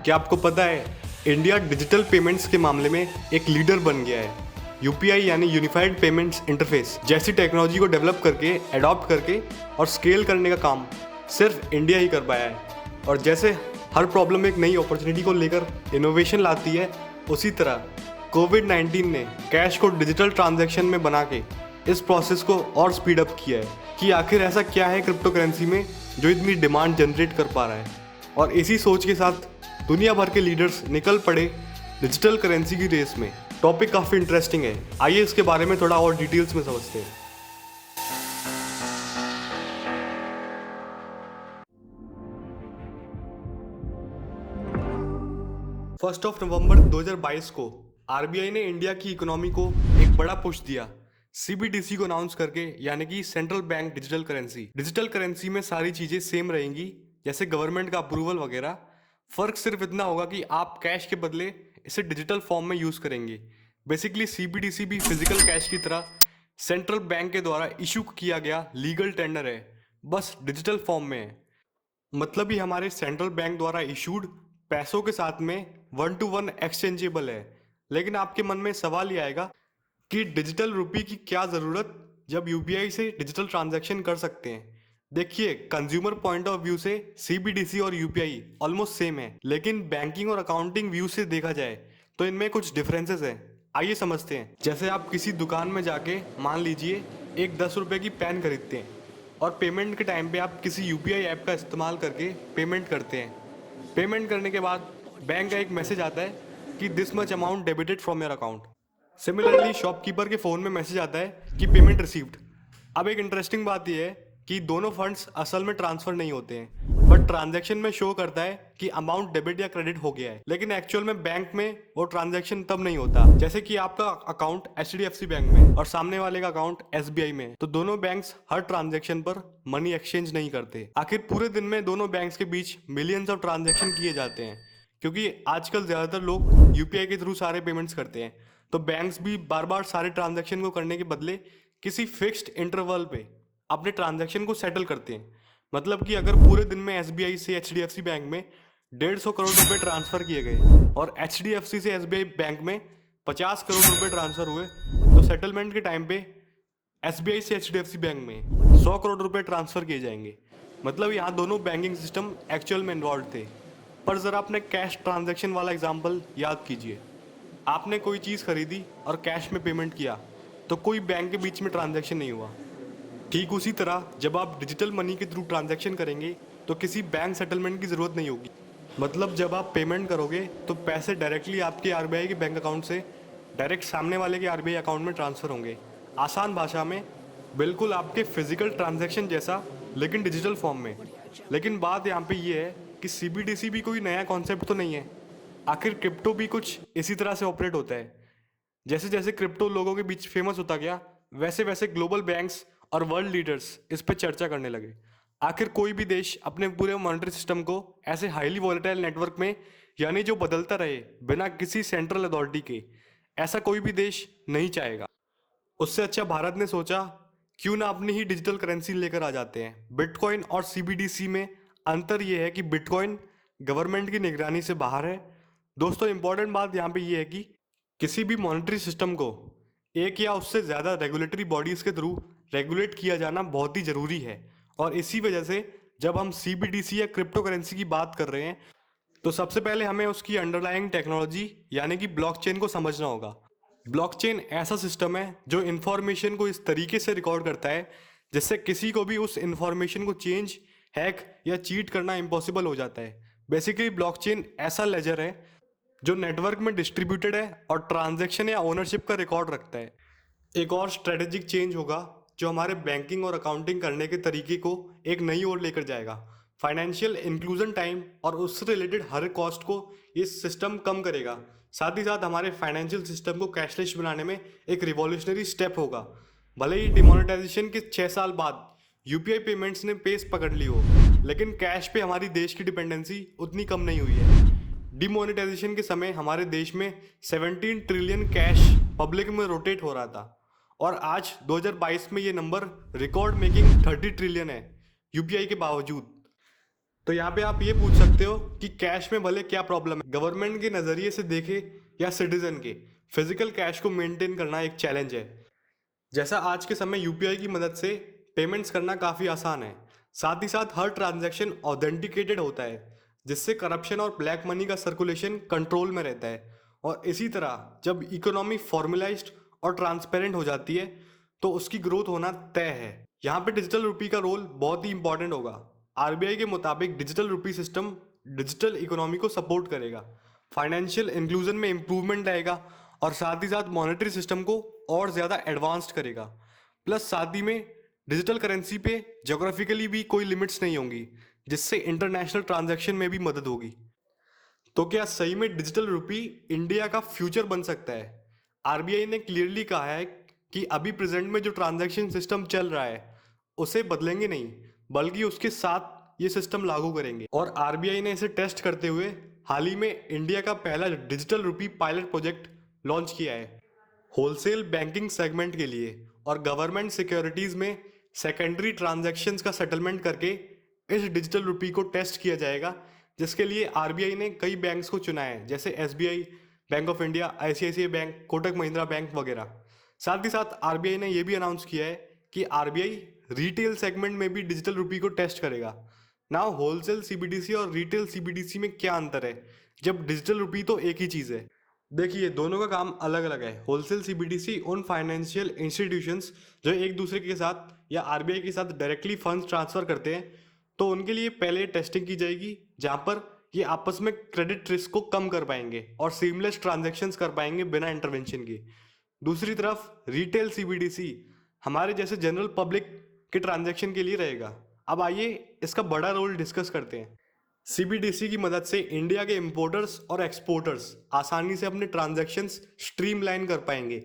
क्या आपको पता है इंडिया डिजिटल पेमेंट्स के मामले में एक लीडर बन गया है। यूपीआई यानी यूनिफाइड पेमेंट्स इंटरफेस जैसी टेक्नोलॉजी को डेवलप करके, अडॉप्ट करके और स्केल करने का काम सिर्फ इंडिया ही कर पाया है। और जैसे हर प्रॉब्लम एक नई अपॉर्चुनिटी को लेकर इनोवेशन लाती है, उसी तरह कोविड-19 ने कैश को डिजिटल ट्रांजैक्शन में बना के इस प्रोसेस को और स्पीड अप किया है कि आखिर ऐसा क्या है क्रिप्टो करेंसी में जो इतनी डिमांड जनरेट कर पा रहा है। और इसी सोच के साथ दुनिया भर के लीडर्स निकल पड़े डिजिटल करेंसी की रेस में। टॉपिक काफ़ी इंटरेस्टिंग है, आइए इसके बारे में थोड़ा और डिटेल्स में समझते हैं। फर्स्ट ऑफ नवंबर 2022 को आरबीआई ने इंडिया की इकोनॉमी को एक बड़ा पुश दिया सीबीडीसी को अनाउंस करके, यानी कि central bank digital currency. Digital currency में सारी चीजें सेम रहेंगी, जैसे गवर्नमेंट का अप्रूवल वगैरह। फर्क सिर्फ इतना होगा कि आप कैश के बदले इसे डिजिटल फॉर्म में यूज करेंगे। बेसिकली सीबीडीसी भी फिजिकल कैश की तरह सेंट्रल बैंक के द्वारा इशू किया गया लीगल टेंडर है, बस डिजिटल फॉर्म में है। मतलब ही हमारे सेंट्रल बैंक द्वारा इशूड पैसों के साथ में 1 to 1 एक्सचेंजेबल है। लेकिन आपके मन में सवाल ये आएगा कि डिजिटल रुपये की क्या ज़रूरत जब यूपीआई से डिजिटल ट्रांजैक्शन कर सकते हैं। देखिए, कंज्यूमर पॉइंट ऑफ व्यू से सीबीडीसी और यूपीआई ऑलमोस्ट सेम है, लेकिन बैंकिंग और अकाउंटिंग व्यू से देखा जाए तो इनमें कुछ डिफरेंसेस हैं। आइए समझते हैं। जैसे आप किसी दुकान में जाके मान लीजिए एक 10 रुपये की पेन खरीदते हैं और पेमेंट के टाइम पे आप किसी यूपीआई ऐप का इस्तेमाल करके पेमेंट करते हैं। पेमेंट करने के बाद बैंक का एक मैसेज आता है कि this much amount debited from your account. Similarly shopkeeper के फ़ोन में मैसेज आता है कि पेमेंट रिसीव्ड। अब एक इंटरेस्टिंग बात यह है कि दोनों फंड्स असल में ट्रांसफर नहीं होते हैं, बट ट्रांजैक्शन में शो करता है कि अमाउंट डेबिट या क्रेडिट हो गया है। लेकिन एक्चुअल में बैंक में वो ट्रांजैक्शन तब नहीं होता। जैसे कि आपका अकाउंट एचडीएफसी बैंक में और सामने वाले का अकाउंट एसबीआई में, तो दोनों बैंक्स हर ट्रांजैक्शन पर मनी एक्सचेंज नहीं करते। आखिर पूरे दिन में दोनों बैंक्स के बीच मिलियंस ऑफ ट्रांजैक्शन किए जाते हैं, क्योंकि आजकल ज़्यादातर लोग यूपीआई के थ्रू सारे पेमेंट्स करते हैं। तो बैंक्स भी बार बार सारे ट्रांजैक्शन को करने के बदले किसी फिक्स्ड इंटरवल पे अपने ट्रांजैक्शन को सेटल करते हैं। मतलब कि अगर पूरे दिन में एसबीआई से एचडीएफसी बैंक में 150 करोड़ रुपए ट्रांसफर किए गए और एचडीएफसी से एसबीआई बैंक में 50 करोड़ रुपए ट्रांसफर हुए, तो सेटलमेंट के टाइम पे एसबीआई से एचडीएफसी बैंक में 100 करोड़ रुपए ट्रांसफर किए जाएंगे। मतलब यहाँ दोनों बैंकिंग सिस्टम एक्चुअल में इन्वॉल्व थे। पर ज़रा अपने कैश ट्रांजैक्शन वाला एग्जाम्पल याद कीजिए। आपने कोई चीज़ खरीदी और कैश में पेमेंट किया, तो कोई बैंक के बीच में ट्रांजैक्शन नहीं हुआ। ठीक उसी तरह जब आप डिजिटल मनी के थ्रू ट्रांजैक्शन करेंगे तो किसी बैंक सेटलमेंट की ज़रूरत नहीं होगी। मतलब जब आप पेमेंट करोगे तो पैसे डायरेक्टली आपके आरबीआई के बैंक अकाउंट से डायरेक्ट सामने वाले के आरबीआई अकाउंट में ट्रांसफ़र होंगे। आसान भाषा में बिल्कुल आपके फिजिकल ट्रांजैक्शन जैसा, लेकिन डिजिटल फॉर्म में। लेकिन बात यहाँ पे ये है कि सीबीडीसी भी कोई नया कॉन्सेप्ट तो नहीं है। आखिर क्रिप्टो भी कुछ इसी तरह से ऑपरेट होता है। जैसे जैसे क्रिप्टो लोगों के बीच फेमस होता गया, वैसे वैसे ग्लोबल बैंक्स और वर्ल्ड लीडर्स इस पर चर्चा करने लगे। आखिर कोई भी देश अपने पूरे मॉनेटरी सिस्टम को ऐसे हाईली वॉलेटाइल नेटवर्क में, यानी जो बदलता रहे बिना किसी सेंट्रल अथॉरिटी के, ऐसा कोई भी देश नहीं चाहेगा। उससे अच्छा भारत ने सोचा क्यों ना अपनी ही डिजिटल करेंसी लेकर आ जाते हैं। बिटकॉइन और सीबीडीसी में अंतर यह है कि बिटकॉइन गवर्नमेंट की निगरानी से बाहर है। दोस्तों, इंपॉर्टेंट बात यहाँ पे ये है कि किसी भी मॉनेटरी सिस्टम को एक या उससे ज़्यादा रेगुलेटरी बॉडीज़ के थ्रू रेगुलेट किया जाना बहुत ही ज़रूरी है। और इसी वजह से जब हम सीबीडीसी या क्रिप्टो करेंसी की बात कर रहे हैं, तो सबसे पहले हमें उसकी अंडरलाइंग टेक्नोलॉजी यानी कि ब्लॉकचेन को समझना होगा। ब्लॉकचेन ऐसा सिस्टम है जो इन्फॉर्मेशन को इस तरीके से रिकॉर्ड करता है जिससे किसी को भी उस इन्फॉर्मेशन को चेंज, हैक या चीट करना इम्पॉसिबल हो जाता है। बेसिकली ब्लॉकचेन ऐसा लेजर है जो नेटवर्क में डिस्ट्रीब्यूटेड है और ट्रांजैक्शन या ओनरशिप का रिकॉर्ड रखता है। एक और स्ट्रेटेजिक चेंज होगा जो हमारे बैंकिंग और अकाउंटिंग करने के तरीके को एक नई ओर लेकर जाएगा। फाइनेंशियल इंक्लूजन टाइम और उससे रिलेटेड हर कॉस्ट को ये सिस्टम कम करेगा। साथ ही साथ हमारे फाइनेंशियल सिस्टम को कैशलेस बनाने में एक रिवॉल्यूशनरी स्टेप होगा। भले ही डिमोनेटाइजेशन के 6 साल बाद यूपीआई पेमेंट्स ने पेस पकड़ ली हो, लेकिन कैश पे हमारी देश की डिपेंडेंसी उतनी कम नहीं हुई है। डिमोनेटाइजेशन के समय हमारे देश में 17 ट्रिलियन कैश पब्लिक में रोटेट हो रहा था, और आज 2022 में ये नंबर रिकॉर्ड मेकिंग 30 ट्रिलियन है यूपीआई के बावजूद। तो यहाँ पे आप ये पूछ सकते हो कि कैश में भले क्या प्रॉब्लम है, गवर्नमेंट के नज़रिए से देखे या सिटीजन के, फिजिकल कैश को मेंटेन करना एक चैलेंज है। जैसा आज के समय यूपीआई की मदद से पेमेंट्स करना काफ़ी आसान है, साथ ही साथ हर ट्रांजैक्शन ऑथेंटिकेटेड होता है, जिससे करप्शन और ब्लैक मनी का सर्कुलेशन कंट्रोल में रहता है। और इसी तरह जब इकोनॉमी फॉर्मलाइज्ड और ट्रांसपेरेंट हो जाती है तो उसकी ग्रोथ होना तय है। यहाँ पे डिजिटल रुपी का रोल बहुत ही इंपॉर्टेंट होगा। आरबीआई के मुताबिक digital rupee system digital economy को सपोर्ट करेगा, फाइनेंशियल इंक्लूजन में इम्प्रूवमेंट आएगा और साथ ही साथ मॉनेटरी सिस्टम को और ज़्यादा एडवांस्ड करेगा। प्लस साथ ही में डिजिटल करेंसी पे जोग्राफिकली भी कोई लिमिट्स नहीं होंगी, जिससे इंटरनेशनल ट्रांजैक्शन में भी मदद होगी। तो क्या सही में डिजिटल रुपी इंडिया का फ्यूचर बन सकता है? आरबीआई ने क्लियरली कहा है कि अभी प्रेजेंट में जो ट्रांजैक्शन सिस्टम चल रहा है उसे बदलेंगे नहीं, बल्कि उसके साथ ये सिस्टम लागू करेंगे। और आरबीआई ने इसे टेस्ट करते हुए हाल ही में इंडिया का पहला digital rupee pilot project launch किया है होलसेल बैंकिंग सेगमेंट के लिए, और गवर्नमेंट सिक्योरिटीज में सेकेंडरी ट्रांजैक्शंस का सेटलमेंट करके इस डिजिटल रुपी को टेस्ट किया जाएगा, जिसके लिए आरबीआई ने कई बैंक्स को चुना है, जैसे SBI, bank of India, ICICI bank, Kotak Mahindra bank वगैरह। साथ ही साथ आरबीआई ने यह भी अनाउंस किया है कि आरबीआई रिटेल सेगमेंट में भी डिजिटल रुपी को टेस्ट करेगा। नाउ होलसेल सीबीडीसी और रिटेल सीबीडीसी में क्या अंतर है, जब डिजिटल रुपी तो एक ही चीज़ है? देखिए, दोनों का काम अलग अलग है। होलसेल सीबीडीसी उन फाइनेंशियल इंस्टीट्यूशंस जो एक दूसरे के साथ या आरबीआई के साथ डायरेक्टली फंड्स ट्रांसफर करते हैं, तो उनके लिए पहले टेस्टिंग की जाएगी, जहां पर ये आपस में क्रेडिट रिस्क को कम कर पाएंगे और सीमलेस ट्रांजैक्शंस कर पाएंगे बिना इंटरवेंशन के। दूसरी तरफ रिटेल सीबीडीसी हमारे जैसे जनरल पब्लिक के ट्रांजैक्शन के लिए रहेगा। अब आइए इसका बड़ा रोल डिस्कस करते हैं। सीबीडीसी की मदद से इंडिया के इंपोर्टर्स और एक्सपोर्टर्स आसानी से अपने ट्रांजैक्शंस स्ट्रीमलाइन कर पाएंगे,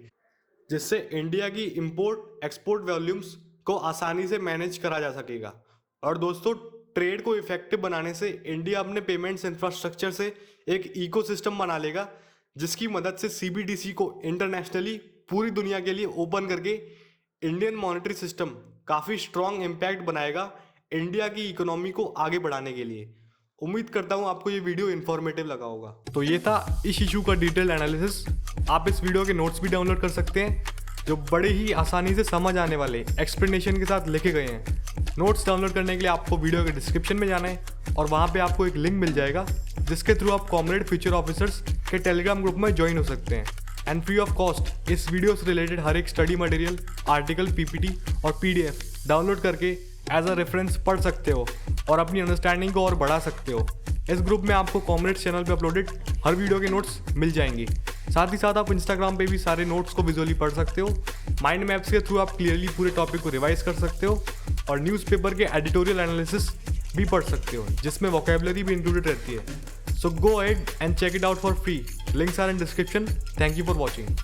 जिससे इंडिया की इंपोर्ट एक्सपोर्ट वॉल्यूम्स को आसानी से मैनेज करा जा सकेगा। और दोस्तों, ट्रेड को इफेक्टिव बनाने से इंडिया अपने पेमेंट्स इंफ्रास्ट्रक्चर से एक इकोसिस्टम बना लेगा, जिसकी मदद से सीबीडीसी को इंटरनेशनली पूरी दुनिया के लिए ओपन करके इंडियन मॉनेटरी सिस्टम काफ़ी स्ट्रॉन्ग इम्पैक्ट बनाएगा इंडिया की इकोनॉमी को आगे बढ़ाने के लिए। उम्मीद करता हूँ आपको ये वीडियो इन्फॉर्मेटिव लगा होगा। तो ये था इस इशू का डिटेल एनालिसिस। आप इस वीडियो के नोट्स भी डाउनलोड कर सकते हैं, जो बड़े ही आसानी से समझ आने वाले एक्सप्लेनेशन के साथ लिखे गए हैं। नोट्स डाउनलोड करने के लिए आपको वीडियो के डिस्क्रिप्शन में जाना है और वहाँ पे आपको एक लिंक मिल जाएगा, जिसके थ्रू आप कॉमरेड फ्यूचर ऑफिसर्स के टेलीग्राम ग्रुप में ज्वाइन हो सकते हैं। एंड फ्री ऑफ कॉस्ट इस वीडियो से रिलेटेड हर एक स्टडी मटेरियल, आर्टिकल, पीपीटी और पीडीएफ डाउनलोड करके एज अ रेफरेंस पढ़ सकते हो और अपनी अंडरस्टैंडिंग को और बढ़ा सकते हो। इस ग्रुप में आपको कॉमरेड चैनल पे अपलोडेड हर वीडियो के नोट्स मिल जाएंगी। साथ ही साथ आप इंस्टाग्राम पे भी सारे नोट्स को विजुअली पढ़ सकते हो। माइंड मैप्स के थ्रू आप क्लियरली पूरे टॉपिक को रिवाइज कर सकते हो और न्यूज़पेपर के एडिटोरियल एनालिसिस भी पढ़ सकते हो, जिसमें वोकैबुलरी भी इंक्लूडेड रहती है। So go ahead and check it out for free. Links are in description. Thank you for watching.